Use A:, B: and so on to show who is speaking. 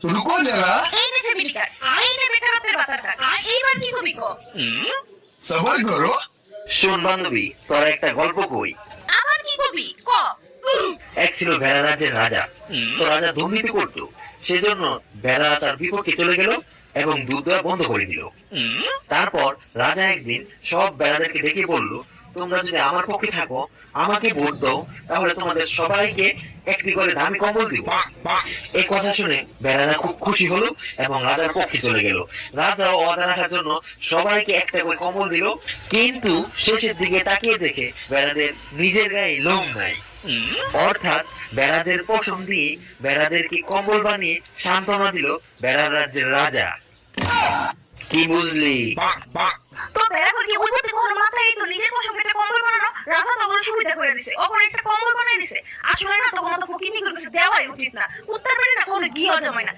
A: रुको जरा।
B: এই নে ফ্যামিলি কার্ড, এই নে বেকারত্বের ভাতার কার্ড, এইবার কি কবি ক?
A: सबर करो।
C: শোন বান্ধবী, তোর একটা গল্প কই।
B: আবার কি কবি ক?
C: এক ছিল ভেড়া রাজ্যের রাজা। তো রাজা দুর্নীতি করতো, সেজন্য ভেড়া তার বিপক্ষে চলে গেল এবং দুধ দেওয়া বন্ধ করে দিল। তারপর রাজা একদিন সব ভেড়াদেরকে ডেকে বলল, তোমরা যদি আমার পক্ষে থাকো, আমাকে ভোট দাও, তাহলে তোমাদের সবাইকে একটি করে দামি কম্বল দিব। এই কথা শুনে ভেড়ারা খুব খুশি হলো এবং রাজার পক্ষে চলে গেল। রাজা ওয়াদা রাখার জন্য সবাইকে একটা করে কম্বল দিল, কিন্তু শেষের দিকে তাকিয়ে দেখে ভেড়াদের নিজের গায়ে লোম নাই। অর্থাৎ বেড়াদের পশম দিয়ে বেড়াদেরকে কম্বল বানিয়ে সান্ত্বনা দিল বেড়ার রাজ্যের রাজা। কি বুঝলি?
B: তো বেড়া করি ওই প্রতি ঘর মাথায় তো নিজের পছন্দের একটা কম্বল বানানো, রাজা তো কোনো সুবিধা করে দিছে, ওপরে একটা কম্বল বানিয়ে দিছে। আসলে না তো কোনো তো ফকিনি করে দিছে, দেওয়াই উচিত না। উত্তর বেড়ে না কোনো ঘিও জমায় না।